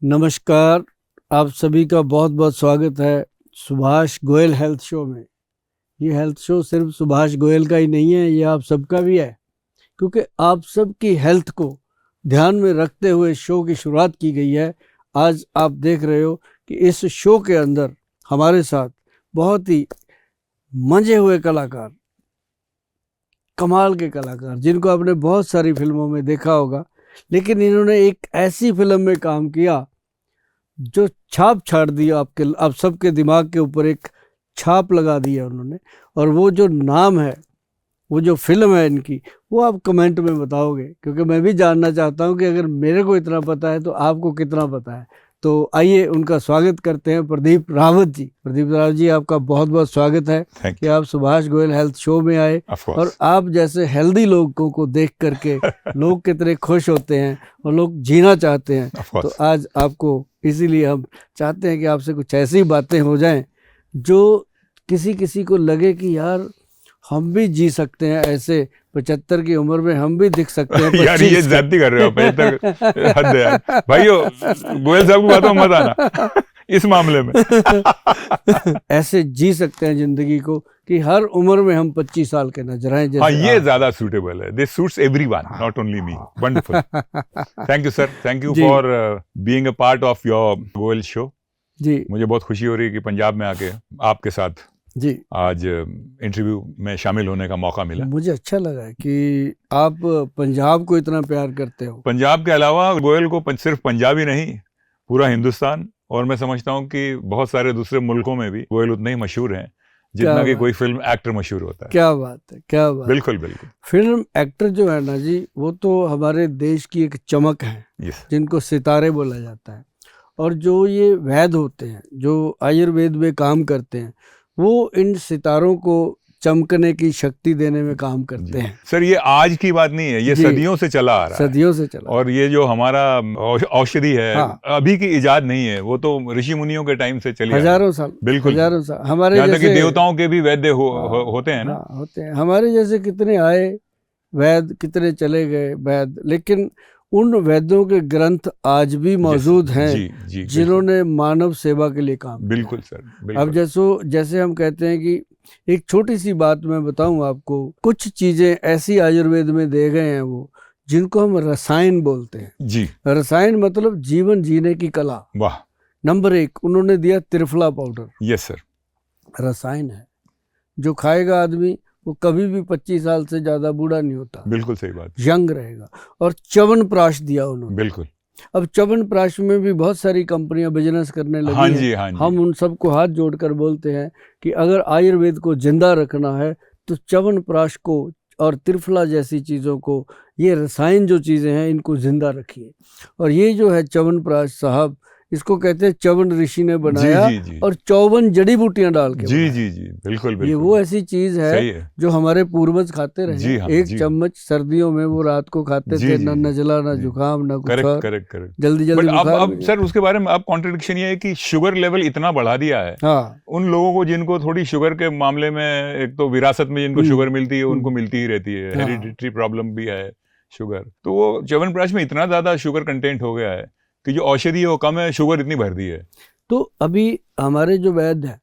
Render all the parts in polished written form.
नमस्कार, आप सभी का बहुत बहुत स्वागत है सुभाष गोयल हेल्थ शो में। ये हेल्थ शो सिर्फ सुभाष गोयल का ही नहीं है, ये आप सबका भी है, क्योंकि आप सबकी हेल्थ को ध्यान में रखते हुए शो की शुरुआत की गई है। आज आप देख रहे हो कि इस शो के अंदर हमारे साथ बहुत ही मंजे हुए कलाकार, कमाल के कलाकार, जिनको आपने बहुत सारी फिल्मों में देखा होगा, लेकिन इन्होंने एक ऐसी फिल्म में काम किया जो छाप छाड़ दिया आप सबके दिमाग के ऊपर, एक छाप लगा दिया उन्होंने। और वो जो नाम है, वो जो फिल्म है इनकी, वो आप कमेंट में बताओगे, क्योंकि मैं भी जानना चाहता हूँ कि अगर मेरे को इतना पता है तो आपको कितना पता है। तो आइए उनका स्वागत करते हैं, प्रदीप रावत जी। प्रदीप रावत जी, आपका बहुत बहुत स्वागत है कि आप सुभाष गोयल हेल्थ शो में आए। और आप जैसे हेल्दी लोगों को देख करके लोग कितने खुश होते हैं और लोग जीना चाहते हैं। तो आज आपको इसीलिए हम चाहते हैं कि आपसे कुछ ऐसी बातें हो जाएं जो किसी को लगे कि यार हम भी जी सकते हैं, ऐसे 75 की उम्र में हम भी दिख सकते हैं। यार ये ज्यादती कर रहे हो, 75 हद है यार। भाइयों, गोयल साहब की बातों में मत आना इस मामले में। ऐसे जी सकते हैं जिंदगी को कि हर उम्र में हम 25 साल के नजर आए। हाँ, ये ज्यादा सूटेबल है। This suits everyone, not only me. Wonderful. Thank you sir, thank you for being a part of your Goyal show ji. मुझे बहुत खुशी हो रही है कि पंजाब में आके आपके साथ जी आज इंटरव्यू में शामिल होने का मौका मिला। मुझे अच्छा लगा कि आप पंजाब को इतना प्यार करते हो। पंजाब के अलावा गोयल को सिर्फ पंजाब ही नहीं, पूरा हिंदुस्तान, और मैं समझता हूँ कि बहुत सारे दूसरे मुल्कों में भी गोयल उतने ही मशहूर हैं जितना कि कोई फिल्म एक्टर मशहूर होता है। क्या बात है, क्या बात। बिल्कुल बिल्कुल। फिल्म एक्टर जो है ना जी, वो तो हमारे देश की एक चमक है, जिनको सितारे बोला जाता है। और जो ये वैद्य होते हैं, जो आयुर्वेद में काम करते हैं, वो इन सितारों को चमकने की शक्ति देने में काम करते हैं। सर, ये आज की बात नहीं है, ये सदियों से चला आ रहा है। सदियों से चला। और ये जो हमारा औषधि है, हाँ, अभी की इजाद नहीं है, वो तो ऋषि मुनियों के टाइम से चली हजारों साल। बिल्कुल हजारों साल। हमारे यहाँ तक कि देवताओं के भी वैद्य होते हैं ना। होते हैं। हमारे जैसे कितने आए वैद्य, कितने चले गए वैद्य, लेकिन उन वैद्यों के ग्रंथ आज भी मौजूद हैं जिन्होंने मानव सेवा के लिए काम। बिल्कुल सर, बिल्कुल। अब जैसे हम कहते हैं कि एक छोटी सी बात मैं बताऊं आपको, कुछ चीजें ऐसी आयुर्वेद में दे गए हैं वो, जिनको हम रसायन बोलते हैं जी। रसायन मतलब जीवन जीने की कला। वाह। नंबर 1 उन्होंने दिया त्रिफला पाउडर। Yes sir. रसायन है, जो खाएगा आदमी वो कभी भी 25 साल से ज्यादा बूढ़ा नहीं होता। बिल्कुल सही बात। यंग रहेगा। और च्यवनप्राश दिया उन्होंने। बिल्कुल। अब च्यवनप्राश में भी बहुत सारी कंपनियां बिजनेस करने लगी हाँ हैं। जी, हाँ जी। हम उन सबको हाथ जोड़कर बोलते हैं कि अगर आयुर्वेद को जिंदा रखना है तो च्यवनप्राश को और त्रिफला जैसी चीज़ों को, ये रसायन जो चीज़ें हैं, इनको जिंदा रखिए। और ये जो है च्यवनप्राश साहब, इसको कहते हैं च्यवन ऋषि ने बनाया। जी, जी। और 54 जड़ी बूटियां डाल के। जी जी जी, बिल्कुल बिल्कुल। ये वो ऐसी चीज है जो हमारे पूर्वज खाते रहे। हाँ, एक चम्मच सर्दियों में वो रात को खाते थे, ना नजला, ना जुकाम, ना कुछ और। करेक्ट। जल्दी अब सर उसके बारे में आप कॉन्ट्रडिक्शन ये है कि शुगर लेवल इतना बढ़ा दिया है। हाँ। उन लोगों को जिनको थोड़ी शुगर के मामले में, एक तो विरासत में जिनको शुगर मिलती है, उनको मिलती ही रहती है, हेरिडिटरी प्रॉब्लम भी है शुगर, तो वो च्यवनप्राश में इतना ज्यादा शुगर कंटेंट हो गया है कि जो औषधि है वो कम है, शुगर इतनी भर दी है। तो अभी हमारे जो वैद्य हैं,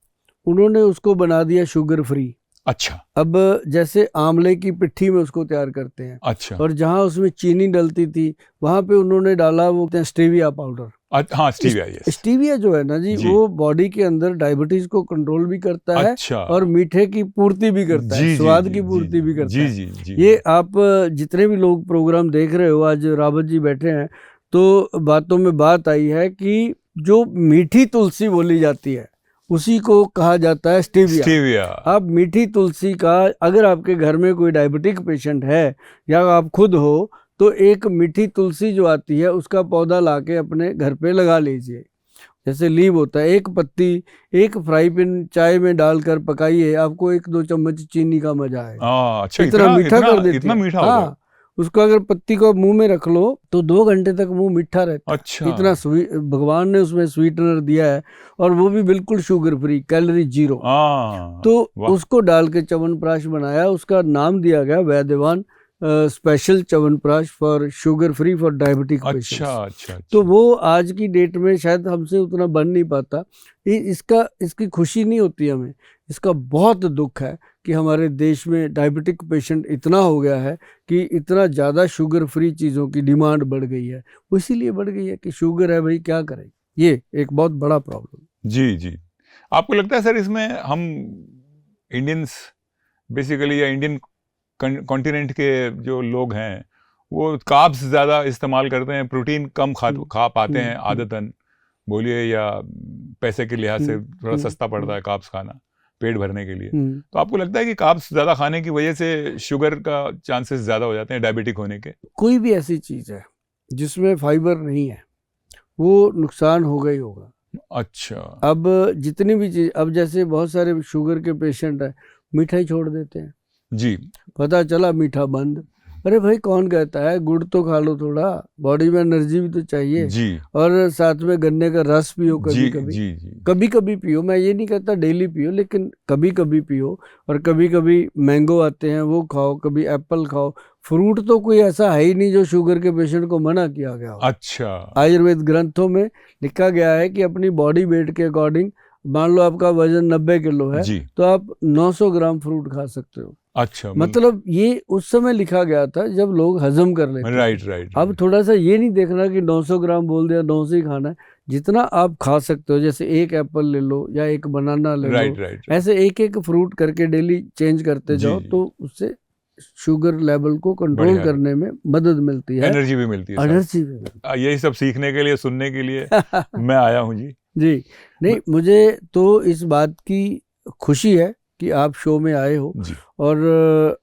उन्होंने उसको बना दिया शुगर फ्री। अच्छा। अब जैसे आंवले की पिट्ठी में उसको तैयार करते हैं। अच्छा। और जहां उसमें चीनी डलती थी, वहां पे उन्होंने डाला वो स्टीविया पाउडर। हाँ, स्टीविया। यस। स्टीविया जो है ना जी, वो बॉडी के अंदर डायबिटीज को कंट्रोल भी करता है। अच्छा। और मीठे की पूर्ति भी करता है, स्वाद की पूर्ति भी करता है। ये आप जितने भी लोग प्रोग्राम देख रहे हो, आज रावत जी बैठे हैं, तो बातों में बात आई है कि जो मीठी तुलसी बोली जाती है उसी को कहा जाता है स्टीविया। आप मीठी तुलसी का, अगर आपके घर में कोई डायबिटिक पेशेंट है या आप खुद हो, तो एक मीठी तुलसी जो आती है उसका पौधा लाके अपने घर पे लगा लीजिए। जैसे लीव होता है, एक पत्ती एक फ्राई पैन चाय में डालकर पकाइए, आपको 1-2 चम्मच चीनी का मजा आएगा। अच्छा, इतना मीठा कर देती है। इतना मीठा। हाँ, उसको अगर पत्ती को मुंह में रख लो तो 2 घंटे तक मुंह मीठा रहता है। अच्छा। इतना भगवान ने उसमें स्वीटनर दिया है, और वो भी बिल्कुल शुगर फ्री, कैलोरी 0। तो उसको डाल के च्यवनप्राश बनाया, उसका नाम दिया गया Vaidyavan special chyawanprash for sugar free for diabetic patients. अच्छा। तो वो आज की डेट में शायद हमसे उतना बन नहीं पाता। इसकी खुशी नहीं होती हमें, इसका बहुत दुख है कि हमारे देश में डायबिटिक पेशेंट इतना हो गया है कि इतना ज़्यादा शुगर फ्री चीज़ों की डिमांड बढ़ गई है। वो इसीलिए बढ़ गई है कि शुगर है भाई, क्या करें, ये एक बहुत बड़ा प्रॉब्लम। जी। आपको लगता है सर इसमें हम इंडियंस बेसिकली या इंडियन कॉन्टिनेंट के जो लोग हैं वो कार्ब्स ज़्यादा इस्तेमाल करते हैं, प्रोटीन कम खा पाते हैं आदतन, बोलिए, या पैसे के लिहाज से थोड़ा सस्ता पड़ता है कार्ब्स खाना पेट भरने के लिए। तो आपको लगता है कि कार्ब्स ज़्यादा खाने की वजह से शुगर का चांसेस ज़्यादा हो जाते हैं डायबिटिक होने के? कोई भी ऐसी चीज़ है जिसमें फाइबर नहीं है वो नुकसान होगा ही होगा। अच्छा। अब जितनी भी चीज़, अब जैसे बहुत सारे शुगर के पेशेंट हैं मिठाई छोड़ देते हैं जी, पता चला मीठा बंद। अरे भाई कौन कहता है, गुड़ तो खा लो, थोड़ा बॉडी में एनर्जी भी तो चाहिए जी। और साथ में गन्ने का रस पियो कभी कभी। जी। कभी कभी पियो, मैं ये नहीं कहता डेली पियो, लेकिन कभी कभी पियो। और कभी कभी मैंगो आते हैं वो खाओ, कभी एप्पल खाओ। फ्रूट तो कोई ऐसा है ही नहीं जो शुगर के पेशेंट को मना किया गया हो। अच्छा। आयुर्वेद ग्रंथों में लिखा गया है कि अपनी बॉडी वेट के अकॉर्डिंग, मान लो आपका वजन 90 किलो है जी। तो आप 900 ग्राम फ्रूट खा सकते हो। अच्छा, मतलब ये उस समय लिखा गया था जब लोग हजम कर लेते। राइट। अब थोड़ा सा ये नहीं देखना कि 900 ग्राम बोल दिया 900 ही खाना है, जितना आप खा सकते हो। जैसे एक एप्पल ले लो या एक बनाना ले लो, राइट। ऐसे एक एक फ्रूट करके डेली चेंज करते जाओ तो उससे शुगर लेवल को कंट्रोल करने में मदद मिलती है, एनर्जी भी मिलती है। एनर्जी भी मिलती है। यही सब सीखने के लिए, सुनने के लिए मैं आया हूँ जी। नहीं, मुझे तो इस बात की खुशी है कि आप शो में आए हो जी। और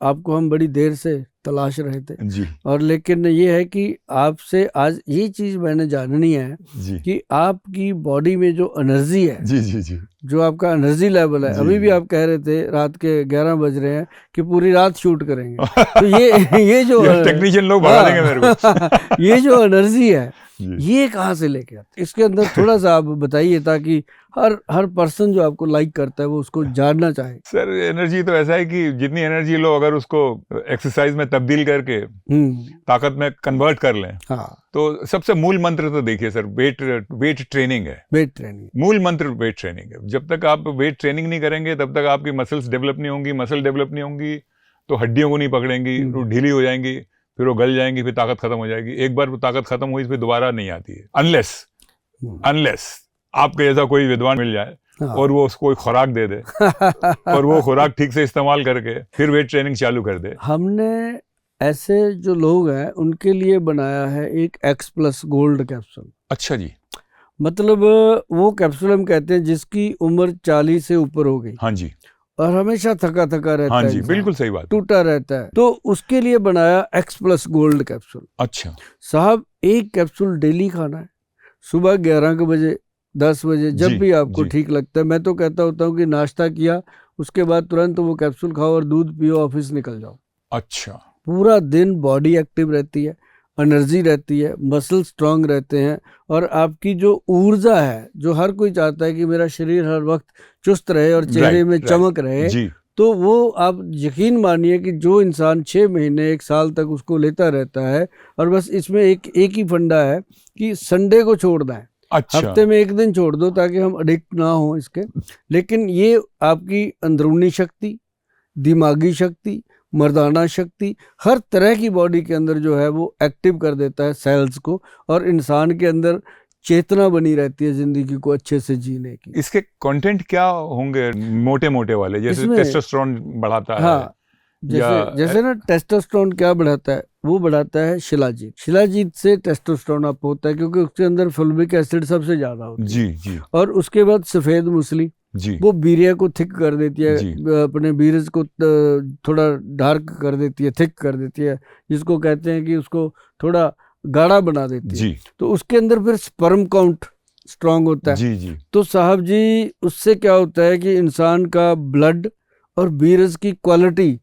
आपको हम बड़ी देर से तलाश रहे थे जी। और लेकिन ये है कि आपसे आज ये चीज़ मैंने जाननी है जी। कि आपकी बॉडी में जो एनर्जी है, जी, जो आपका एनर्जी लेवल है, अभी भी आप कह रहे थे रात के 11 बज रहे हैं कि पूरी रात शूट करेंगे। तो ये जो टेक्नीशियन लोग भगा देंगे मेरे को। ये जो एनर्जी है ये कहाँ से लेके आते? इसके अंदर थोड़ा सा आप बताइए ताकि हर पर्सन जो आपको लाइक करता है वो उसको जानना चाहे। सर एनर्जी तो ऐसा है कि जितनी एनर्जी लो अगर उसको एक्सरसाइज में तब्दील करके ताकत में कन्वर्ट कर लें, तो सबसे मूल मंत्र तो देखिए सर, वेट ट्रेनिंग है। वेट ट्रेनिंग मूल मंत्र वेट ट्रेनिंग है। जब तक आप वेट ट्रेनिंग नहीं करेंगे तब तक आपकी मसल्स डेवलप नहीं होंगी। मसल डेवलप नहीं होंगी तो हड्डियों को नहीं पकड़ेंगी, तो ढीली हो जाएंगी, फिर वो गल जाएंगी, फिर ताकत खत्म हो जाएगी। एक बार वो ताकत खत्म हुई फिर दोबारा नहीं आती है, अनलेस आपके जैसा कोई विद्वान मिल जाए और वो उसको कोई खुराक दे दे और वो खुराक ठीक से इस्तेमाल करके फिर वेट ट्रेनिंग चालू कर दे। हमने ऐसे जो लोग हैं उनके लिए बनाया है एक X+ गोल्ड कैप्सूल। अच्छा जी। मतलब वो कैप्सूल हम कहते हैं जिसकी उम्र 40 से ऊपर हो गई, हाँ जी, और हमेशा थका रहता हाँ है, जी, बिल्कुल सही बात, टूटा रहता है, तो उसके लिए बनाया X+ गोल्ड कैप्सूल। अच्छा साहब, एक कैप्सूल डेली खाना है, सुबह 11 बजे, 10 बजे, जब भी आपको ठीक लगता है। मैं तो कहता होता हूँ कि नाश्ता किया उसके बाद तुरंत वो कैप्सूल खाओ और दूध पियो, ऑफिस निकल जाओ। अच्छा। पूरा दिन बॉडी एक्टिव रहती है, एनर्जी रहती है, मसल स्ट्रांग रहते हैं, और आपकी जो ऊर्जा है, जो हर कोई चाहता है कि मेरा शरीर हर वक्त चुस्त रहे और चेहरे में चमक रहे, तो वो आप यकीन मानिए कि जो इंसान 6 महीने 1 साल तक उसको लेता रहता है, और बस इसमें एक ही फंडा है कि संडे को छोड़ना है। अच्छा। हफ्ते में 1 दिन छोड़ दो ताकि हम एडिक्ट ना हो इसके। लेकिन ये आपकी अंदरूनी शक्ति, दिमागी शक्ति, मर्दाना शक्ति, हर तरह की बॉडी के अंदर जो है वो एक्टिव कर देता है सेल्स को, और इंसान के अंदर चेतना बनी रहती है जिंदगी को अच्छे से जीने की। इसके कंटेंट क्या होंगे मोटे मोटे वाले, जैसे टेस्टोस्टेरोन बढ़ाता है? हाँ, जैसे ना टेस्टोस्टेरोन क्या बढ़ाता है, वो बढ़ाता है शिलाजीत। शिलाजीत से टेस्टोस्टेरोन अप होता है क्योंकि उसके अंदर फुल्विक एसिड सबसे ज्यादा होता है। जी। और उसके बाद सफेद मूसली जी, वो वीर्य को थिक कर देती है, अपने वीर्य को थोड़ा डार्क कर देती है, थिक कर देती है, जिसको कहते हैं कि उसको थोड़ा गाढ़ा बना देती है। तो उसके अंदर फिर स्पर्म काउंट स्ट्रांग होता है। जी। तो साहब जी, उससे क्या होता है कि इंसान का ब्लड और वीर्य की क्वालिटी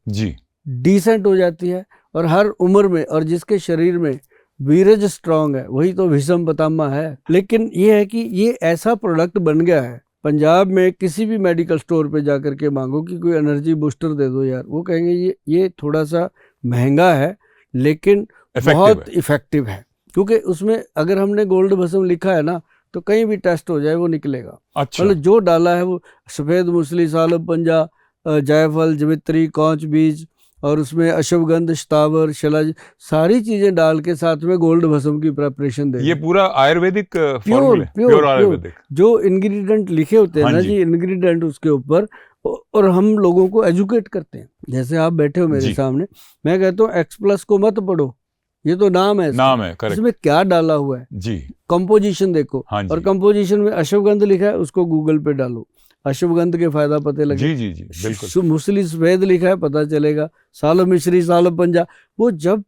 डिसेंट हो जाती है, और हर उम्र में, और जिसके शरीर में वीर्य स्ट्रांग है वही तो भीष्म पितामह है। लेकिन ये है कि ये ऐसा प्रोडक्ट बन गया है, पंजाब में किसी भी मेडिकल स्टोर पे जाकर के मांगो कि कोई एनर्जी बूस्टर दे दो यार, वो कहेंगे ये थोड़ा सा महंगा है, लेकिन बहुत इफेक्टिव है, क्योंकि उसमें अगर हमने गोल्ड भस्म लिखा है ना तो कहीं भी टेस्ट हो जाए वो निकलेगा। अच्छा। मतलब जो डाला है वो सफ़ेद मूसली, सालब पंजा, जायफल, जवित्री, कौच बीज और उसमें अश्वगंध, शतावर, शिलाज, सारी चीजें डाल के साथ में गोल्ड भस्म की प्रिपरेशन दे। ये पूरा आयुर्वेदिक प्योर आयुर्वेदिक जो इंग्रेडिएंट लिखे होते हैं ना जी, इंग्रेडिएंट उसके ऊपर, और हम लोगों को एजुकेट करते हैं। जैसे आप बैठे हो मेरे सामने, मैं कहता हूँ X+ को मत पढ़ो, ये तो नाम है, इसमें क्या डाला हुआ है जी, कंपोजिशन देखो। और कंपोजिशन में अश्वगंध लिखा है, उसको गूगल पे डालो, अश्वगंध के फायदा पता लगे। जी जी जी बिल्कुल। मूसली सफेद लिखा है, पता चलेगा। सालो मिश्री, सालो पंजा, वो जब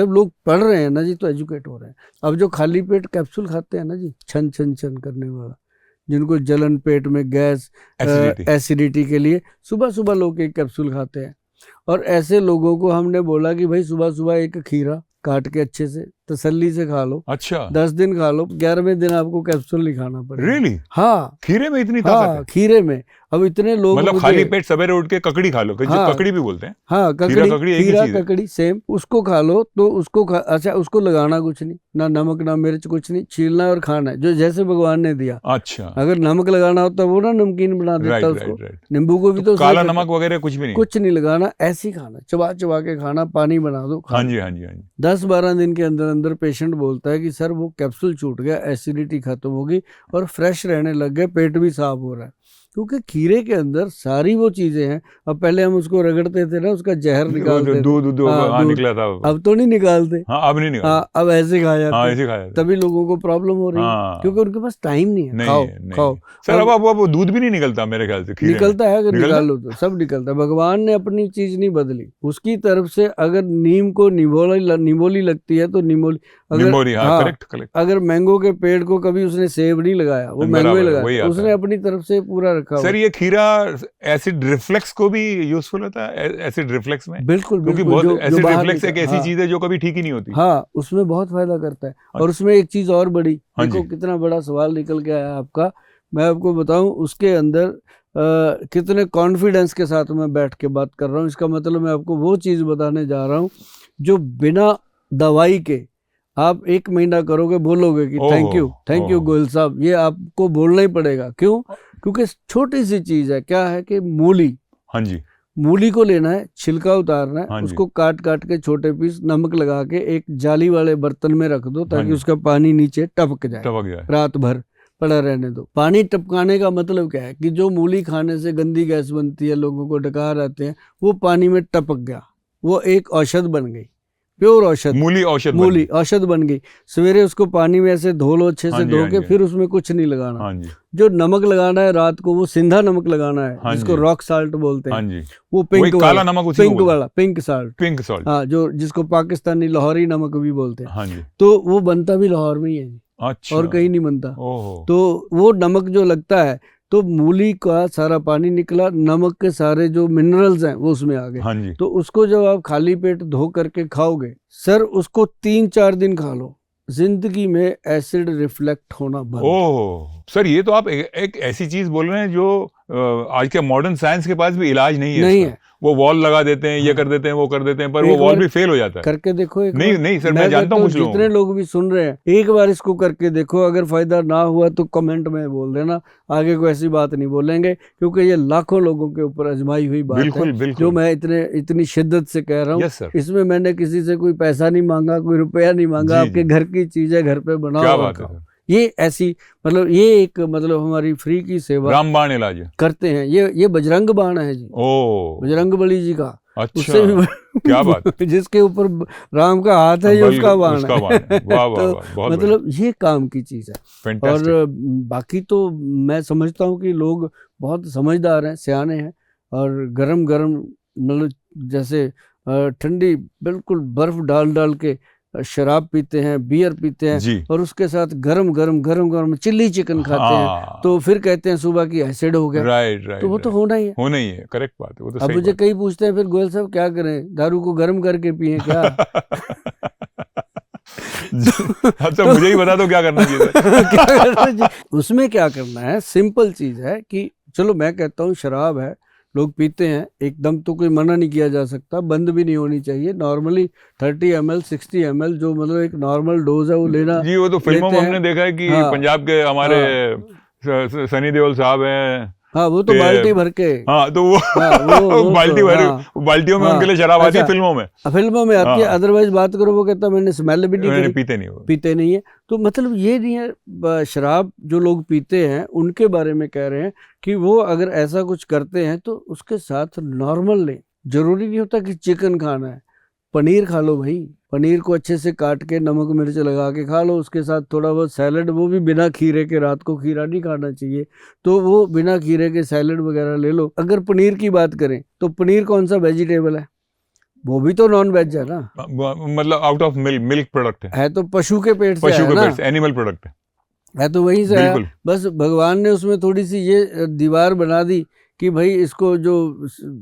लोग पढ़ रहे हैं ना जी तो एजुकेट हो रहे हैं। अब जो खाली पेट कैप्सूल खाते हैं ना जी, छन छन छन करने वाला, जिनको जलन, पेट में गैस, एसिडिटी के लिए सुबह सुबह लोग एक कैप्सूल खाते हैं। और ऐसे लोगों को हमने बोला कि भाई सुबह सुबह एक खीरा काट के अच्छे से तसल्ली से खा लो। अच्छा। 10 दिन खा लो, 11वें दिन आपको कैप्सूल नहीं खाना पड़ेगा। Really? हाँ, खीरे में इतनी ताकत है? खीरे में। अब इतने लोग मतलब खाली पेट सवेरे उठ के ककड़ी खा लो, ककड़ी भी बोलते हैं। हाँ, खीरा ककड़ी सेम, उसको खा लो तो उसको अच्छा, उसको लगाना कुछ नहीं, ना नमक ना मिर्च, कुछ नहीं, छीलना और खाना है जो जैसे भगवान ने दिया। अच्छा। अगर नमक लगाना होता वो ना नमकीन बना देता उसको। नींबू को भी तो काला नमक वगैरह कुछ भी नहीं, कुछ नहीं लगाना, ऐसे ही खाना, चबा चबा के खाना, पानी बना दो। हाँ जी, हाँ जी, हाँ जी। 10-12 दिन के अंदर अंदर पेशेंट बोलता है कि सर वो कैप्सूल छूट गया, एसिडिटी खत्म होगी और फ्रेश रहने लग गए, पेट भी साफ हो रहा है, क्योंकि खीरे के अंदर सारी वो चीजें हैं। अब पहले हम उसको रगड़ते थे ना, उसका जहर निकालते थे, दूध निकला था, अब तो नहीं निकालते। अब नहीं निकालते, अब ऐसे खाया जाता, तभी लोगों को प्रॉब्लम हो रही है, क्योंकि उनके पास टाइम नहीं है। खाओ सर। अब दूध भी नहीं निकलता मेरे ख्याल से। निकलता है, अगर निकालो तो सब निकलता है। भगवान ने अपनी चीज नहीं बदली, उसकी तरफ से। अगर नीम को निमोली लगती है तो निमोली, अगर मैंगो के पेड़ को कभी उसने सेब नहीं लगाया, वो मैंगो ही लगाया, उसने अपनी तरफ से पूरा रखा। सर ये खीरा एसिड रिफ्लेक्स को भी यूजफुल होता है, एसिड रिफ्लेक्स में? बिल्कुल, क्योंकि बहुत एसिड रिफ्लेक्स एक ऐसी चीज है जो कभी ठीक ही नहीं होती। हाँ, उसमें बहुत फायदा करता है। और उसमें एक चीज और बड़ी, देखो कितना बड़ा सवाल निकल के आया आपका। मैं आपको बताऊं, उसके अंदर कितने कॉन्फिडेंस के साथ मैं बैठ के बात कर रहा हूँ। इसका मतलब मैं आपको वो चीज बताने जा रहा हूँ जो बिना दवाई के आप 1 महीना करोगे, बोलोगे कि थैंक यू गोयल साहब, ये आपको बोलना ही पड़ेगा। क्यों? क्योंकि छोटी सी चीज है। क्या है कि मूली, हाँ जी, मूली को लेना है, छिलका उतारना है, उसको काट काट के छोटे पीस, नमक लगा के एक जाली वाले बर्तन में रख दो ताकि उसका पानी नीचे टपक जाए, रात भर पड़ा रहने दो। पानी टपकाने का मतलब क्या है कि जो मूली खाने से गंदी गैस बनती है, लोगों को डकार आते हैं, वो पानी में टपक गया, वो एक औषध बन गई, प्योर औषध, मूली औषध बन गई। सवेरे उसको पानी में ऐसे धो लो, अच्छे से धो के, फिर उसमें कुछ नहीं लगाना। जो नमक लगाना है रात को, वो सिंधा नमक लगाना है, जिसको रॉक साल्ट बोलते हैं। वो पिंक वाला नमक, पिंक साल्ट, हाँ, जो जिसको पाकिस्तानी लाहौरी नमक भी बोलते हैं। तो वो बनता भी लाहौर में ही है। अच्छा। और कहीं नहीं बनता। तो वो नमक जो लगता है, तो मूली का सारा पानी निकला, नमक के सारे जो मिनरल्स हैं वो उसमें आ गए। तो उसको जब आप खाली पेट धो करके खाओगे सर, उसको 3-4 दिन खा लो, जिंदगी में एसिड रिफ्लेक्ट होना बंद। ओह सर, ये तो आप एक ऐसी चीज बोल रहे हैं जो आज के मॉडर्न साइंस के पास भी इलाज नहीं है। वो वॉल लगा देते हैं, ये कर देते हैं, वो कर देते हैं, पर वो वॉल भी फेल हो जाता है। करके देखो एक नहीं नहीं सर, मैं जानता हूँ कुछ लोग, जितने लोग भी सुन रहे हैं, एक बार इसको करके देखो। अगर फायदा ना हुआ तो कमेंट में बोल देना, आगे कोई ऐसी बात नहीं बोलेंगे, क्योंकि ये लाखों लोगों के ऊपर आजमाई हुई बात है, जो मैं इतनी शिद्दत से कह रहा हूँ। इसमें मैंने किसी से कोई पैसा नहीं मांगा, कोई रुपया नहीं मांगा, आपके घर की चीज है, घर पे बनाओ। ये ऐसी मतलब ये एक मतलब हमारी फ्री की सेवा, रामबाण इलाज करते हैं। ये बजरंग बाण है जी, बजरंग बली जी का। अच्छा, उससे भी क्या बात जिसके ऊपर राम का हाथ है, ये उसका बाण है। तो मतलब ये काम की चीज है। और बाकी तो मैं समझता हूँ कि लोग बहुत समझदार हैं, सियाने हैं, और गरम गरम मतलब जैसे ठंडी बिल्कुल बर्फ डाल डाल के शराब पीते हैं, बियर पीते हैं, और उसके साथ गरम गरम चिल्ली चिकन खाते हैं, तो फिर कहते हैं सुबह की एसिड हो गया। राइट, तो वो तो होना ही है, करेक्ट बात है। वो तो अब मुझे कई पूछते हैं, फिर गोयल साहब क्या करें, दारू को गर्म करके पिए क्या? अच्छा, मुझे ही बता दो क्या करना चाहिए। उसमें क्या करना है, सिंपल चीज है कि चलो मैं कहता हूँ शराब है लोग पीते हैं, एकदम तो कोई मना नहीं किया जा सकता, बंद भी नहीं होनी चाहिए। नॉर्मली 30 ml 60 ml जो मतलब एक नॉर्मल डोज है वो लेना। जी वो तो फिल्मों में हमने देखा है कि पंजाब के हमारे सनी देओल साहब हैं, हाँ वो तो बाल्टी भर के, हाँ तो वो बाल्टी भर, बाल्टियों में उनके लिए शराब आती है फिल्मों में आती है। अदरवाइज बात करो वो कहता मैंने स्मेल भी नहीं करी, पीते नहीं है। तो मतलब ये नहीं है, शराब जो लोग पीते हैं उनके बारे में कह रहे हैं कि वो अगर ऐसा कुछ करते हैं तो उसके साथ नॉर्मल लें। जरूरी नहीं होता कि चिकन खाना है, पनीर खा लो भाई, पनीर को अच्छे से काट के नमक मिर्च लगा के खा लो, उसके साथ थोड़ा बहुत सैलड, वो भी बिना खीरे के, रात को खीरा नहीं खाना चाहिए, तो वो बिना खीरे के सैलड वगैरह ले लो। अगर पनीर की बात करें तो पनीर कौन सा वेजिटेबल है? वो भी तो नॉन वेज है ना, मतलब आउट ऑफ मिल्क प्रोडक्ट है तो पशु के पेट से है ना, एनिमल प्रोडक्ट है तो वहीं से है। बस भगवान ने उसमें थोड़ी सी ये दीवार बना दी कि भाई इसको जो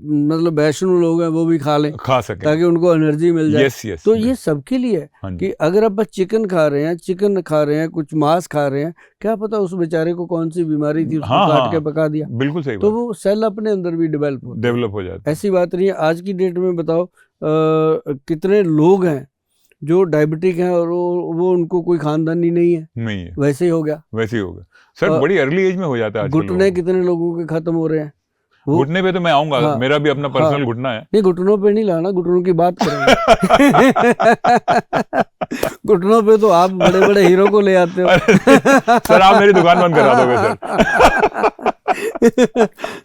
मतलब वैष्णव लोग हैं वो भी खा सके, ताकि उनको एनर्जी मिल जाए। तो ये सबके लिए है कि अगर आप चिकन खा रहे हैं, कुछ मांस खा रहे हैं, क्या पता उस बेचारे को कौन सी बीमारी थी, उसको काट के पका दिया, बिल्कुल सही तो वो सेल अपने अंदर भी डेवलप हो जाता है। ऐसी बात नहीं है। आज की डेट में बताओ कितने लोग हैं जो डायबिटिक हैं और वो उनको कोई खानदानी नहीं है, वैसे ही हो गया सर, बड़ी अर्ली एज में हो जाता है। घुटने कितने लोगों के खत्म हो रहे हैं। घुटने पे तो मैं आऊंगा, मेरा भी अपना पर्सनल घुटना है। नहीं, घुटनों पे नहीं लाना, घुटनों की बात करेंगे। घुटनों पे तो आप बड़े बड़े हीरो को ले आते हो। सर आप मेरी दुकान बंद करा दोगे सर।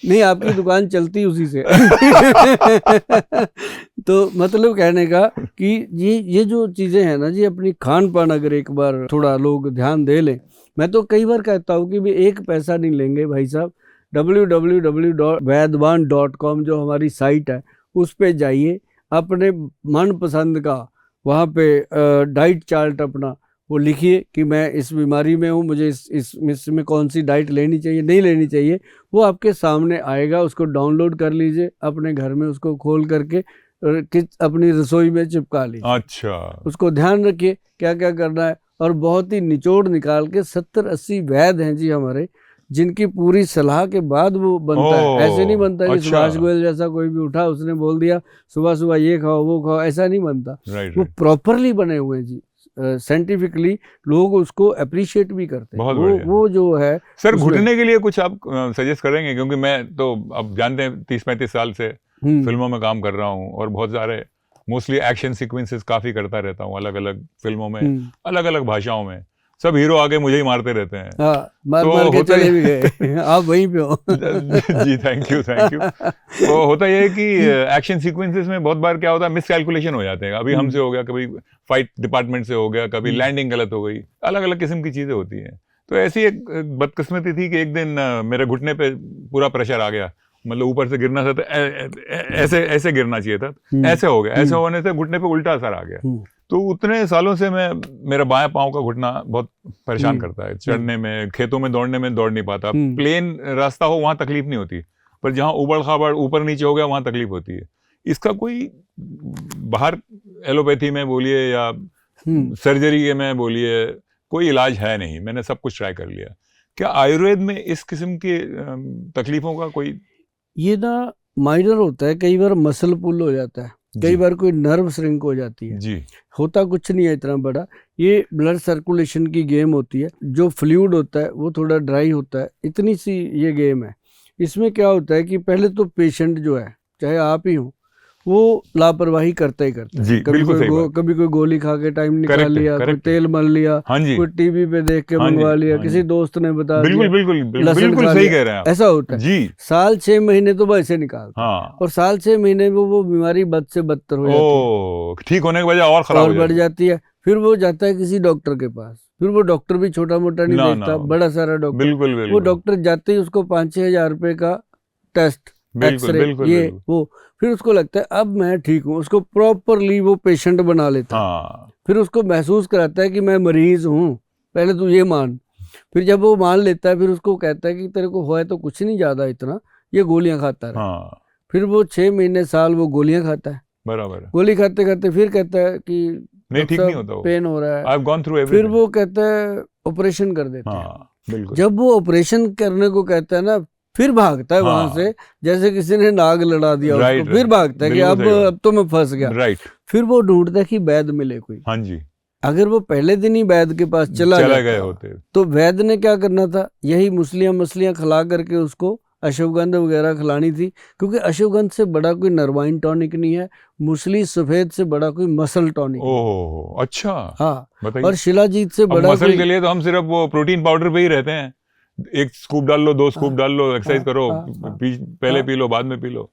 नहीं, आपकी दुकान चलती उसी से। तो मतलब कहने का कि ये जो चीजें हैं ना जी, अपनी खान पान अगर एक बार थोड़ा लोग ध्यान दे लें, मैं तो कई बार कहता हूँ कि भी एक पैसा नहीं लेंगे भाई साहब, www.vaidwan.com जो हमारी साइट है उस पे जाइए, अपने मन पसंद का वहाँ पे डाइट चार्ट अपना वो लिखिए कि मैं इस बीमारी में हूँ, मुझे इसमें कौन सी डाइट लेनी चाहिए, नहीं लेनी चाहिए, वो आपके सामने आएगा। उसको डाउनलोड कर लीजिए, अपने घर में उसको खोल करके अपनी रसोई में चिपका लीजिए। अच्छा, उसको ध्यान रखिए क्या क्या करना है, और बहुत ही निचोड़ निकाल के 70-80 वैद हैं जी हमारे, जिनकी पूरी सलाह के बाद वो बनता है। ऐसे नहीं बनता कि सुभाष गोयल जैसा कोई भी उठा उसने बोल दिया सुबह सुबह ये खाओ वो खाओ, ऐसा नहीं बनता। वो प्रॉपरली बने हुए जी, साइंटिफिकली लोग उसको अप्रिशिएट भी करते हैं। वो जो है सर, घुटने के लिए कुछ आप सजेस्ट करेंगे? क्योंकि मैं तो अब जानते हैं 30-35 साल से फिल्मों में काम कर रहा हूँ और बहुत सारे मोस्टली एक्शन सीक्वेंसेस काफी करता रहता हूँ, अलग अलग फिल्मों में, अलग अलग भाषाओं में। सब हीरो आगे मुझे ही मारते रहते हैं। मार के चले भी गए। आप वहीं पे हो। जी थैंक यू। तो होता यह है कि एक्शन सीक्वेंसेस में बहुत बार क्या होता है, मिस कैलकुलेशन हो जाते हैं। अभी हमसे हो गया, कभी फाइट डिपार्टमेंट से हो गया, कभी लैंडिंग गलत हो गई, अलग अलग किस्म की चीजें होती हैं। तो ऐसी एक बदकिस्मती थी कि एक दिन मेरे घुटने पे पूरा प्रेशर आ गया, मतलब ऊपर से गिरना था तो ऐसे गिरना चाहिए था, ऐसे हो गया। ऐसे होने से घुटने पे उल्टा असर आ गया। तो उतने सालों से मेरा बाएं पांव का घुटना बहुत परेशान करता है। चढ़ने में, खेतों में दौड़ने में दौड़ नहीं पाता। प्लेन रास्ता हो वहां तकलीफ नहीं होती, पर जहां उबड़ खाबड़ ऊपर नीचे हो गया वहां तकलीफ होती है। इसका कोई बाहर एलोपैथी में बोलिए या सर्जरी में बोलिए, कोई इलाज है नहीं। मैंने सब कुछ ट्राई कर लिया। क्या आयुर्वेद में इस किस्म की तकलीफों का कोई? ये ना माइनर होता है, कई बार मसल पुल हो जाता है, कई बार कोई नर्व श्रिंक हो जाती है जी। होता कुछ नहीं है इतना बड़ा, ये ब्लड सर्कुलेशन की गेम होती है। जो फ्लूइड होता है वो थोड़ा ड्राई होता है, इतनी सी ये गेम है। इसमें क्या होता है कि पहले तो पेशेंट जो है, चाहे आप ही हो, वो लापरवाही करता ही करता है। कभी कोई गोली खा के टाइम निकाल लिया, कोई तेल मल लिया, कोई टीवी पे देख के मंगवा लिया, किसी दोस्त ने बता दिया, बिल्कुल सही कह रहे हैं। ऐसा होता है जी। साल 6 महीने तो वैसे निकालता है, और साल 6 महीने में वो बीमारी बद से बदतर हो जाती है, ठीक होने के बजाय और खराब बढ़ जाती है। फिर वो जाता है किसी डॉक्टर के पास, फिर वो डॉक्टर भी छोटा मोटा नहीं देखता, बड़ा सारा डॉक्टर। वो डॉक्टर जाते ही उसको 5-6 हजार रुपए का टेस्ट, एक्सरे, ये वो, फिर उसको लगता है अब मैं ठीक हूँ। उसको प्रॉपरली वो पेशेंट बना लेता है। फिर उसको महसूस कराता है कि मैं मरीज हूँ, पहले तू ये मान। फिर जब वो मान लेता है, फिर उसको कहता है कि तेरे को हुआ है तो कुछ नहीं ज्यादा इतना, ये गोलियां खाता है। फिर वो 6 महीने साल वो गोलियां खाता है, बराबर। गोली खाते खाते फिर कहता है कि नहीं, ठीक नहीं होता, पेन हो रहा है। I've gone through everything। फिर वो कहता है ऑपरेशन कर देते हैं। जब वो ऑपरेशन करने को कहता है ना, फिर भागता है वहां से, जैसे किसी ने नाग लड़ा दिया उसको, फिर भागता है कि अब तो मैं फंस गया। फिर वो ढूंढता है कि वैद्य मिले कोई। हाँ जी। अगर वो पहले दिन ही वैद्य के पास चला गए होते तो वैद्य ने क्या करना था, यही मछलियां खिला करके उसको अश्वगंध वगैरह खिलानी थी, क्योंकि अश्वगंध से बड़ा कोई नर्वाइन टॉनिक नहीं है, मुसली सफेद से बड़ा कोई मसल टॉनिक। ओह अच्छा। हाँ, और शिलाजीत से बड़ा मसल के लिए तो हम सिर्फ वो प्रोटीन पाउडर पे ही रहते हैं, 1 स्कूप डाल लो, 2 स्कूप डाल लो, एक्सरसाइज करो, पहले पी लो, बाद में पी लो।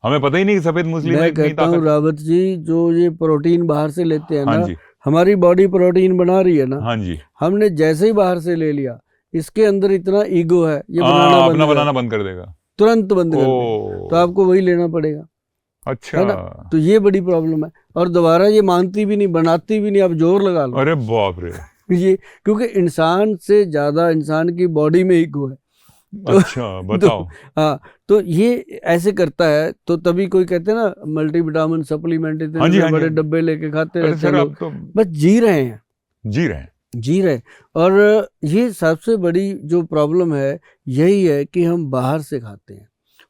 हमें पता ही नहीं कि सफेद मूसली में इतनी ताकत। मैं रावत जी, जो ये प्रोटीन बाहर से लेते हैं ना, हमारी बॉडी प्रोटीन बना रही है ना, हाँ जी, हमने जैसे ही बाहर से ले लिया, इसके अंदर इतना ईगो है, ये बनाना बंद कर देगा, तुरंत बंद कर देगा, तो आपको वही लेना पड़ेगा। अच्छा, है ना? तो ये बड़ी प्रॉब्लम है। और दोबारा ये मानती भी नहीं, बनाती भी नहीं, आप जोर लगा लो। अरे बाप रे। ये क्योंकि इंसान से ज्यादा इंसान की बॉडी में ईगो है। अच्छा, बताओ। हाँ, तो ये ऐसे करता है, तो तभी कोई कहते हैं ना मल्टीविटामिन सप्लीमेंट इतने बड़े डब्बे लेके खाते रहते हैं लोग, बस जी रहे हैं। और ये सबसे बड़ी जो प्रॉब्लम है यही है कि हम बाहर से खाते हैं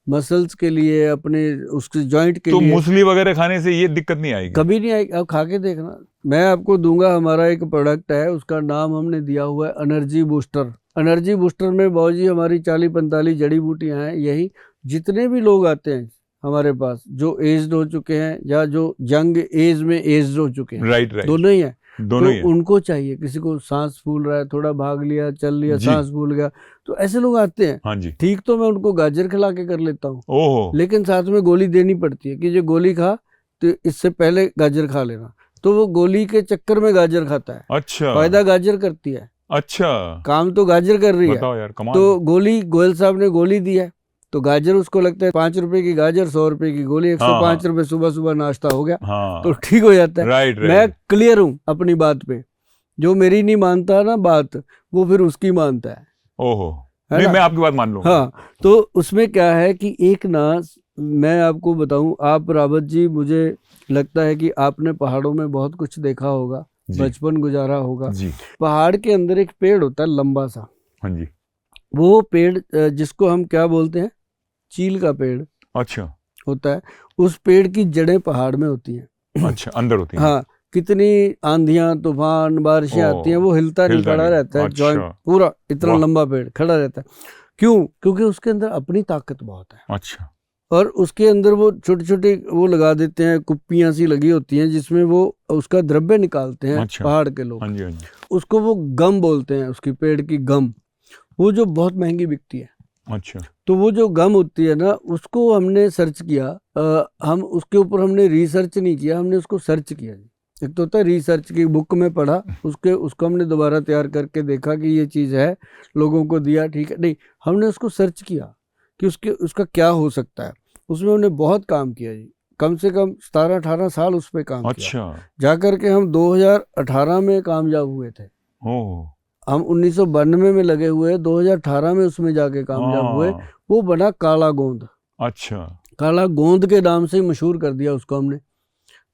मसल्स के लिए, अपने उसके जॉइंट के लिए। तो मूसली वगैरह खाने से ये दिक्कत नहीं आएगी? कभी नहीं आएगी। अब खा के देखना, मैं आपको दूंगा, हमारा एक प्रोडक्ट है, उसका नाम हमने दिया हुआ है एनर्जी बूस्टर। एनर्जी बूस्टर में बाबूजी हमारी 40-45 जड़ी बूटियां हैं। यही जितने भी लोग आते हैं हमारे पास, जो एज्ड हो चुके हैं या जो यंग एज में एज्ड हो चुके हैं, राइट, दोनों ही हैं, दोनों तो उनको चाहिए। किसी को सांस फूल रहा है, थोड़ा भाग लिया, चल लिया, सांस फूल गया, तो ऐसे लोग आते हैं। हाँ जी। ठीक, तो मैं उनको गाजर खिला के कर लेता हूँ, लेकिन साथ में गोली देनी पड़ती है कि जो गोली खा तो इससे पहले गाजर खा लेना। तो वो गोली के चक्कर में गाजर खाता है। अच्छा, फायदा गाजर करती है। अच्छा, काम तो गाजर कर रही है। बताओ यार, कमाल। तो गोली, गोयल साहब ने गोली दी है, तो गाजर उसको लगता है 5 रुपए की गाजर, 100 रुपए की गोली, 105 रुपए सुबह सुबह नाश्ता हो गया, तो ठीक हो जाता है। राइट, मैं क्लियर हूँ अपनी बात पे। जो मेरी नहीं मानता ना बात, वो फिर उसकी मानता है। ओहो, नहीं, मैं आपकी बात मान लूंगा। हाँ, तो उसमें क्या है कि एक ना, मैं आपको बताऊं, आप रावत जी, मुझे लगता है कि आपने पहाड़ों में बहुत कुछ देखा होगा, बचपन गुजारा होगा जी। पहाड़ के अंदर एक पेड़ होता है लंबा सा। हाँ जी। वो पेड़ जिसको हम क्या बोलते हैं, चील का पेड़। अच्छा, होता है। उस पेड़ की जड़ें पहाड़ में होती हैं। अच्छा, अंदर होती हैं। हाँ, कितनी आंधियां, तूफान, बारिशें आती हैं, वो हिलता नहीं, खड़ा रहता है। अच्छा। जॉइंट पूरा इतना लंबा पेड़ खड़ा रहता है। क्यों? क्योंकि उसके अंदर अपनी ताकत बहुत है। अच्छा। और उसके अंदर वो छोटे छोटे वो लगा देते हैं, कुप्पियां सी लगी होती हैं, जिसमें वो उसका द्रव्य निकालते हैं। अच्छा। पहाड़ के लोग। हाँ जी, हाँ जी। उसको वो गम बोलते हैं, उसकी पेड़ की गम, वो जो बहुत महंगी बिकती है। अच्छा। तो वो जो गम होती है ना, उसको हमने सर्च किया। हम उसके ऊपर हमने रिसर्च नहीं किया, हमने उसको सर्च किया। एक तो होता है रिसर्च की बुक में पढ़ा, उसको हमने दोबारा तैयार करके देखा कि ये चीज़ है, लोगों को दिया, ठीक है। नहीं, हमने उसको सर्च किया कि उसका क्या हो सकता है। उसमें हमने बहुत काम किया जी, कम से कम 17-18 साल उस पर काम किया। जा करके हम 2018 में कामयाब हुए थे। हम 1992 में लगे हुए, 2018 में उसमें जाके कामयाब हुए। वो बना काला गोंद। अच्छा। काला गोंद के नाम से ही मशहूर कर दिया उसको हमने,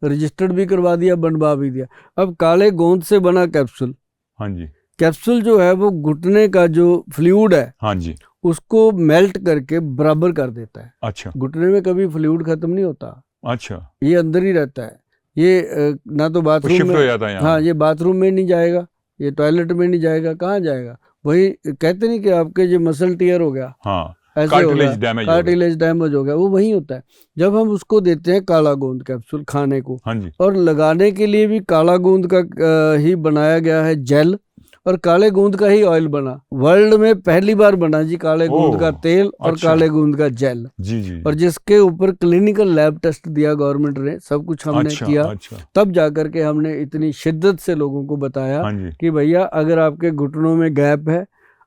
रजिस्टर्ड भी करवा दिया, बनवा भी दिया। अब काले गोंद से बना कैप्सूल। हाँ जी। कैप्सूल जो है वो घुटने का जो फ्लूइड है, हाँ जी, उसको मेल्ट करके बराबर कर देता है। अच्छा। घुटने में कभी फ्लूइड खत्म नहीं होता। अच्छा। ये अंदर ही रहता है। ये ना तो बाथरूम में हो जाता है। हाँ, ये बाथरूम में नहीं जाएगा, ये टॉयलेट में नहीं जाएगा, कहाँ जाएगा? वही कहते नहीं कि आपके जो मसल टीयर हो गया, हाँ, ऐसे कार्टिलेज डैमेज हो गया, वो वही होता है। जब हम उसको देते हैं काला गोंद कैप्सूल खाने को, हाँ जी, और लगाने के लिए भी काला गोंद का ही बनाया गया है जेल, और काले गोंद का ही ऑयल बना। वर्ल्ड में पहली बार बना जी काले गोंद का तेल और अच्छा, काले गोंद का जेल। जी जी। और जिसके ऊपर क्लिनिकल लैब टेस्ट दिया गवर्नमेंट ने, सब कुछ हमने अच्छा, किया। अच्छा। तब जाकर के हमने इतनी शिद्दत से लोगों को बताया कि भैया अगर आपके घुटनों में गैप है,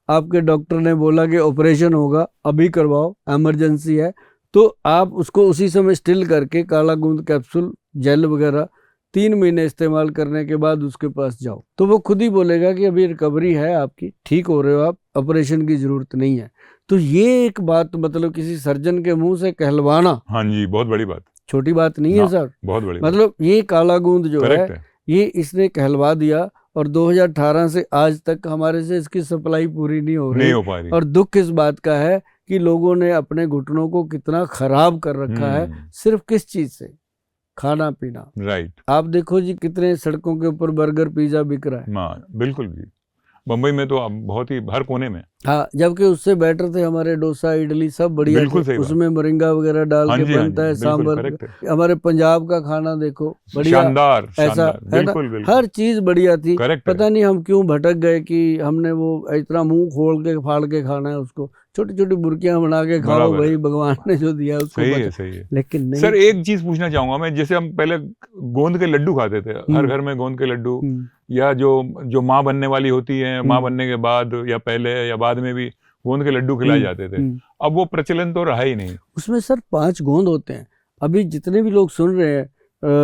आपके डॉक्टर ने बोला कि ऑपरेशन होगा, अभी करवाओ, इमरजेंसी है, तो आप उसको उसी समय स्टिल करके काला गोंद कैप्सूल जेल वगैरह 3 महीने इस्तेमाल करने के बाद उसके पास जाओ, तो वो खुद ही बोलेगा कि अभी रिकवरी है आपकी, ठीक हो रहे हो आप, ऑपरेशन की जरूरत नहीं है। तो ये एक बात, मतलब किसी सर्जन के मुंह से कहलवाना, हाँ जी, बहुत बड़ी बात, छोटी बात नहीं है सर, बहुत बड़ी, मतलब ये काला गोंद जो है ये इसने कहलवा दिया। और 2018 से आज तक हमारे से इसकी सप्लाई पूरी नहीं हो पा रही। और दुख इस बात का है कि लोगों ने अपने घुटनों को कितना खराब कर रखा है, सिर्फ किस चीज से, खाना पीना। राइट। आप देखो जी कितने सड़कों के ऊपर बर्गर पिज्जा बिक रहा है। बिल्कुल जी, बम्बई में तो बहुत ही हर कोने में। हाँ, जबकि उससे बेटर थे हमारे डोसा इडली, सब बढ़िया थे, उसमें मोरिंगा वगैरह डाल के बनता है, सांभर। हमारे पंजाब का खाना देखो, बढ़िया, शानदार, ऐसा है ना, हर चीज बढ़िया थी। पता नहीं हम क्यों भटक गए कि हमने वो इतना मुंह खोल के फाड़ के खाना है उसको, छोटी छोटी बुर्कियां बना के खाओ, भाई भगवान ने जो दिया उसको। सही है। लेकिन नहीं। सर एक चीज पूछना चाहूंगा मैं, जैसे हम पहले गोंद के लड्डू खाते थे, हर घर में गोंद के लड्डू, या जो माँ बनने वाली होती है, माँ बनने के बाद या पहले या बाद में भी गोंद के लड्डू खिलाए जाते थे, अब वो प्रचलन तो रहा ही नहीं। उसमें सर 5 गोंद होते हैं। अभी जितने भी लोग सुन रहे हैं,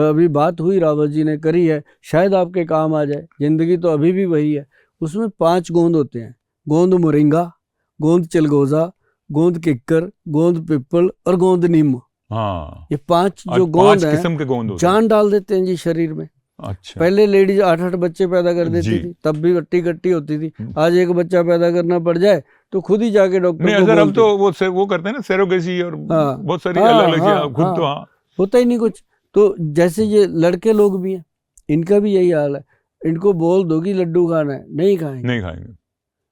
अभी बात हुई रावत जी ने करी है, शायद आपके काम आ जाए, जिंदगी तो अभी भी वही है। उसमें 5 गोंद होते हैं, गोंद मोरिंगा, गोंद चिलगोजा, गोंद किक्कर, गोंद पिपल और गोंद नीम। हाँ, ये 5 जो गोंद हैं, किस्म के गोंद जान डाल देते हैं जी शरीर में। अच्छा। पहले लेडीज 8-8 बच्चे पैदा कर देती थी, तब भी गट्टी गट्टी होती थी। आज एक बच्चा पैदा करना पड़ जाए तो खुद ही जाके डॉक्टर नहीं, अगर अब तो वो करते हैं ना सेरोगेसी और बहुत सारी अलग अलग खुद तो होता ही नहीं कुछ। तो जैसे ये लड़के लोग भी हैं, इनका भी यही हाल है। इनको बोल दो कि लड्डू खाना है, नहीं खाएंगे।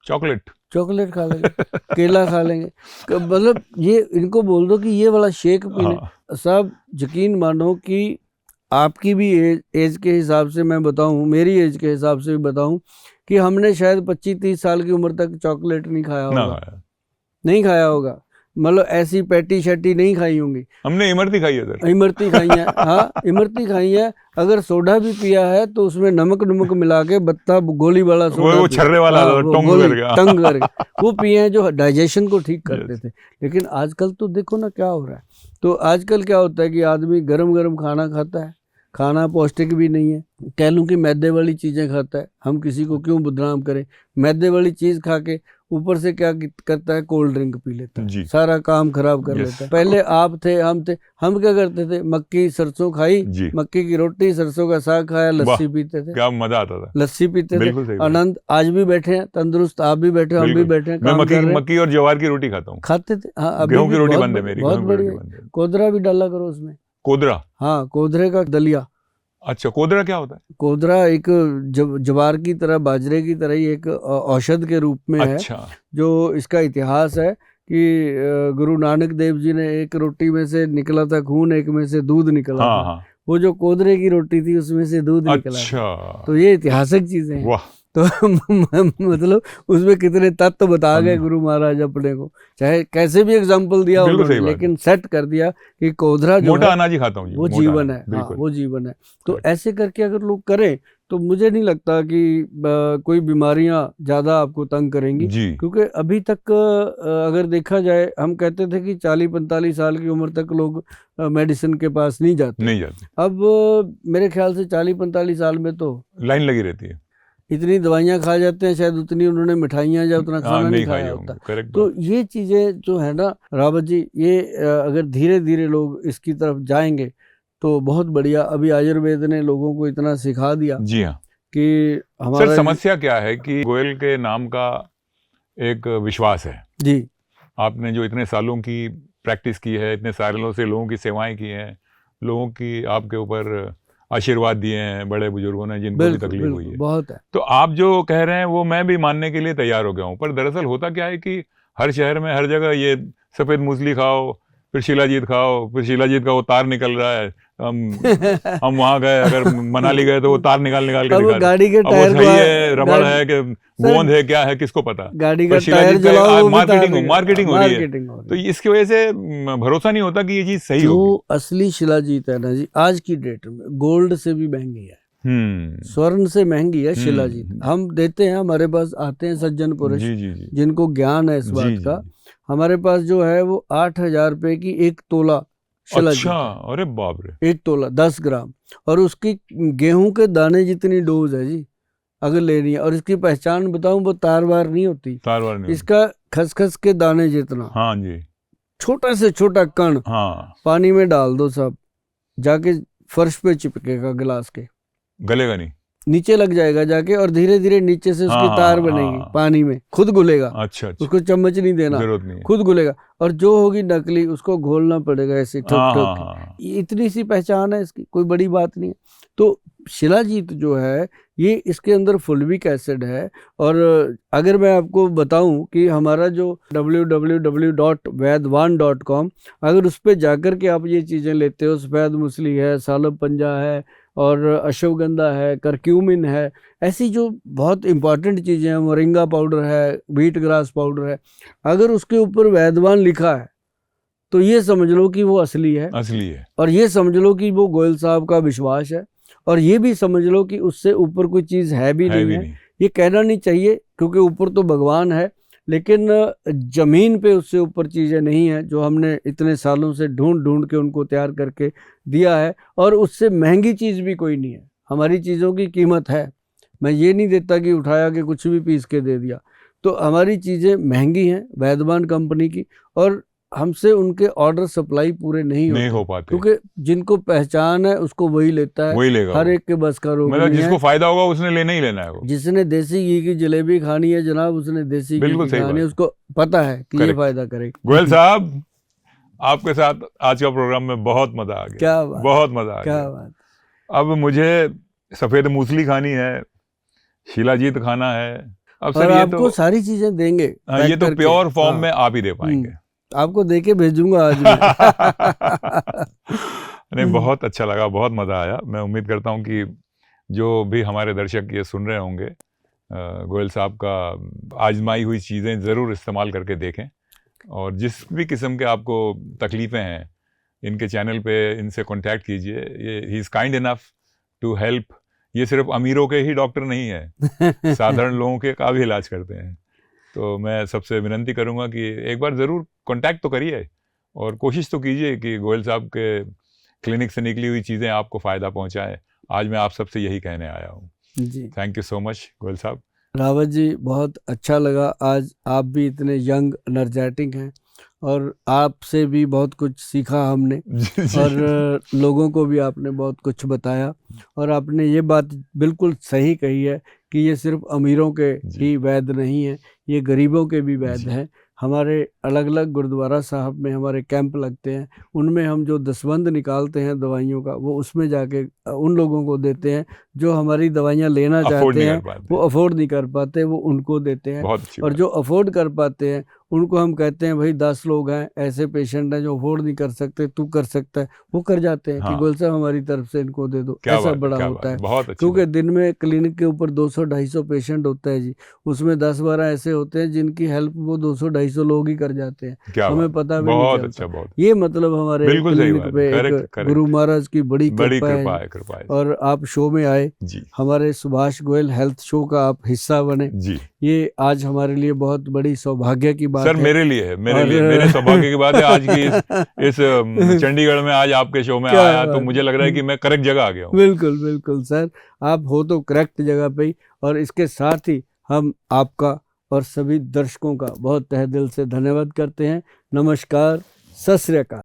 चॉकलेट खा लेंगे, केला खा लेंगे, मतलब ये इनको बोल दो कि ये वाला शेक पीने। सब यकीन मानो कि आपकी भी एज के हिसाब से मैं बताऊं, मेरी एज के हिसाब से भी बताऊं कि हमने शायद 25-30 साल की उम्र तक चॉकलेट नहीं खाया होगा। मतलब ऐसी पैटी शैटी नहीं खाई होंगी। हमने इमरती खाई है सर। इमरती खाई है। हाँ, इमरती खाई है। अगर सोडा भी पिया है तो उसमें नमक मिला के बत्ता गोली वाला सोडा, वो छर्रे वाला, टंग करके वो पिए हैं, जो डाइजेशन को ठीक करते थे। लेकिन आजकल तो देखो ना क्या हो रहा है। तो आजकल क्या होता है कि आदमी गरम गरम खाना खाता है, खाना पौष्टिक भी नहीं है, कह लूँ कि मैदे वाली चीज़ें खाता है। हम किसी को क्यों बदनाम करें, मैदे वाली चीज़ खा के ऊपर से क्या करता है, कोल्ड ड्रिंक पी लेता है, सारा काम खराब कर लेता है। पहले आप थे, हम क्या करते थे, मक्की सरसों खाई, मक्की की रोटी सरसों का साग खाया, लस्सी पीते थे, क्या मजा आता था, लस्सी पीते थे, आनंद। आज भी बैठे हैं तंदुरुस्त, आप भी बैठे, हम भी बैठे हैं, मैं मक्की और ज्वार की रोटी खाता हूँ, खाते थे। हाँ, गेहूं की रोटी बंद है मेरी, बहुत बढ़िया। कोदरा भी डाला करो उसमें। कोदरा? हाँ, कोदरे का दलिया। अच्छा, कोदरा क्या होता है? कोदरा एक ज्वार की तरह, बाजरे की तरह ही एक औषध के रूप में है। जो इसका इतिहास है कि गुरु नानक देव जी ने एक रोटी में से निकला था खून, एक में से दूध निकला था। वो जो कोदरे की रोटी थी उसमें से दूध निकला था। तो ये ऐतिहासिक चीजें हैं। तो मतलब उसमें कितने तत्व बता गए गुरु महाराज अपने को, चाहे कैसे भी एग्जाम्पल दिया उन्होंने, लेकिन सेट कर दिया कि कोदरा जो मोटा अनाज ही खाता हूँ, वो जीवन है। हाँ, वो जीवन है। तो ऐसे करके अगर लोग करें तो मुझे नहीं लगता कि कोई बीमारियां ज्यादा आपको तंग करेंगी, क्योंकि अभी तक अगर देखा जाए, हम कहते थे कि 40-45 साल की उम्र तक लोग मेडिसिन के पास नहीं जाते। अब मेरे ख्याल से 40-45 साल में तो लाइन लगी रहती है। इतनी दवाइयां खा जाते हैं, शायद उतनी उन्होंने मिठाइयां या उतना खाना नहीं खाया होता। तो ये चीजें जो है ना रावत जी, ये अगर धीरे धीरे लोग इसकी तरफ जाएंगे तो बहुत बढ़िया। अभी आयुर्वेद ने लोगों को इतना सिखा दिया। जी हाँ। कि हमारा सर समस्या क्या है कि गोयल के नाम का एक विश्वास है जी, आपने जो इतने सालों की प्रैक्टिस की है, इतने सालों से लोगों की सेवाएं की हैं, लोगों की आपके ऊपर आशीर्वाद दिए हैं बड़े बुजुर्गों ने, जिनको भी तकलीफ हुई है, बहुत है। तो आप जो कह रहे हैं वो मैं भी मानने के लिए तैयार हो गया हूँ। पर दरअसल होता क्या है कि हर शहर में हर जगह ये सफेद मूसली खाओ, फिर शिलाजीत खाओ, फिर शिलाजीत का वो तार निकल रहा है। हम वहां गए, अगर मनाली गए तो वो तार निकाल के दिखा, गाड़ी के टायर है, रबड़ है कि गोंद है, क्या है, किसको पता। गाड़ी का टायर जलाओ, मार्केटिंग हो रही है। तो इसकी वजह से भरोसा नहीं होता कि ये चीज सही हो। जो असली शिलाजीत है ना जी, आज की डेट में गोल्ड से भी महंगी है, स्वर्ण से महंगी है शिलाजीत। हम देते हैं, हमारे पास आते हैं सज्जन पुरुष जिनको ज्ञान है इस बात का। हमारे पास जो है वो 8,000 रुपए की 1 तोला शिलाजीत। अच्छा, अरे बाप रे, 1 तोला 10 ग्राम, और उसकी गेहूं के दाने जितनी डोज है जी, अगर लेनी है। और इसकी पहचान बताऊं, वो तारवार नहीं होती, इसका खसखस के दाने जितना। हाँ जी, छोटा से छोटा कण पानी में डाल दो, सब जाके फर्श पे चिपकेगा गिलास के, गलेगा नहीं। नीचे लग जाएगा जाके, और धीरे धीरे नीचे से उसकी तार बनेगी, पानी में खुद घुलेगा। अच्छा, उसको चम्मच नहीं देना, जरूरत नहीं, खुद घुलेगा। और जो होगी नकली उसको घोलना पड़ेगा ऐसे ठोक ठोक। इतनी सी पहचान है इसकी, कोई बड़ी बात नहीं है। तो शिलाजीत जो है ये इसके अंदर फुल्विक एसिड है। और अगर मैं आपको बताऊं कि हमारा जो www.vaidwan.com, अगर उस पर जाकर के आप ये चीज़ें लेते हो, सफ़ेद मूसली है, सालब पंजा है, और अश्वगंधा है, करक्यूमिन है, ऐसी जो बहुत इंपॉर्टेंट चीज़ें हैं, मोरिंगा पाउडर है, व्हीट ग्रास पाउडर है, अगर उसके ऊपर वैदवान लिखा है तो ये समझ लो कि वो असली है। और ये समझ लो कि वो गोयल साहब का विश्वास है। और ये भी समझ लो कि उससे ऊपर कोई चीज़ है भी नहीं। ये कहना नहीं चाहिए, क्योंकि ऊपर तो भगवान है, लेकिन ज़मीन पे उससे ऊपर चीज़ें नहीं है जो हमने इतने सालों से ढूंढ ढूंढ के उनको तैयार करके दिया है। और उससे महंगी चीज़ भी कोई नहीं है। हमारी चीज़ों की कीमत है, मैं ये नहीं देता कि उठाया कि कुछ भी पीस के दे दिया। तो हमारी चीज़ें महंगी हैं वैदवान कंपनी की, और हमसे उनके ऑर्डर सप्लाई पूरे नहीं हो पाते, क्योंकि जिनको पहचान है उसको वही लेता है, वही लेगा। हर एक के बस का रोग नहीं है। जिसको फायदा होगा उसने लेना ही लेना है। वो जिसने देसी घी की जलेबी खानी है जनाब, उसने देसी घी की खानी है, उसको पता है कि ये फायदा करेगी। गोयल साहब, आपके साथ आज का प्रोग्राम में बहुत मजा आ गया। क्या बात, बहुत मजा आ गया। बात। अब मुझे सफेद मूसली खानी है, शिलाजीत खाना है। अब सर, आपको सारी चीजें देंगे, ये तो प्योर फॉर्म में आप ही दे पाएंगे। आपको देके भेजूंगा आज मैं। नहीं, बहुत अच्छा लगा, बहुत मजा आया। मैं उम्मीद करता हूँ कि जो भी हमारे दर्शक ये सुन रहे होंगे, गोयल साहब का आजमाई हुई चीज़ें ज़रूर इस्तेमाल करके देखें। और जिस भी किस्म के आपको तकलीफ़ें हैं, इनके चैनल पे इनसे कांटेक्ट कीजिए। ये he is kind enough to help. ये सिर्फ अमीरों के ही डॉक्टर नहीं है, साधारण लोगों के का भी इलाज करते हैं। तो मैं सबसे विनती करूंगा कि एक बार ज़रूर कांटेक्ट तो करिए और कोशिश तो कीजिए कि गोयल साहब के क्लिनिक से निकली हुई चीज़ें आपको फ़ायदा पहुंचाएं। आज मैं आप सबसे यही कहने आया हूँ जी। Thank you so much Goyal साहब। रावत जी, बहुत अच्छा लगा। आज आप भी इतने यंग एनर्जेटिक हैं, और आपसे भी बहुत कुछ सीखा हमने। और लोगों को भी आपने बहुत कुछ बताया। और आपने ये बात बिल्कुल सही कही है कि ये सिर्फ अमीरों के ही वैद्य नहीं है, ये गरीबों के भी वैद्य हैं। हमारे अलग अलग गुरुद्वारा साहब में हमारे कैंप लगते हैं, उनमें हम जो दसबंद निकालते हैं दवाइयों का, वो उसमें जाके उन लोगों को देते हैं जो हमारी दवाइयाँ लेना चाहते हैं, वो अफोर्ड नहीं कर पाते, वो उनको देते हैं। और जो अफोर्ड कर पाते हैं उनको हम कहते हैं भाई 10 लोग हैं ऐसे पेशेंट हैं जो अफोर्ड नहीं कर सकते, तू कर सकता है, वो कर जाते हैं कि गोयल साहब हमारी तरफ से इनको दे दो। ऐसा बड़ा होता है, क्योंकि दिन में क्लिनिक के ऊपर 200-250 पेशेंट होता है जी, उसमें 10-12 ऐसे होते हैं जिनकी हेल्प वो 200-250 लोग ही कर जाते हैं, हमें पता भी नहीं चलता। ये मतलब हमारे क्लिनिक पे एक गुरु महाराज की बड़ी कृपा है। और आप शो में आए, हमारे सुभाष गोयल हेल्थ शो का आप हिस्सा बने, ये आज हमारे लिए बहुत बड़ी सौभाग्य की बात सर है। मेरे लिए है, मेरे सौभाग्य की बात है आज की इस चंडीगढ़ में आज आपके शो में आया, तो मुझे लग रहा है कि मैं करेक्ट जगह आ गया हूँ। बिल्कुल बिल्कुल सर, आप हो तो करेक्ट जगह पे ही। और इसके साथ ही हम आपका और सभी दर्शकों का बहुत तहे दिल से धन्यवाद करते हैं। नमस्कार, सत श्री अकाल।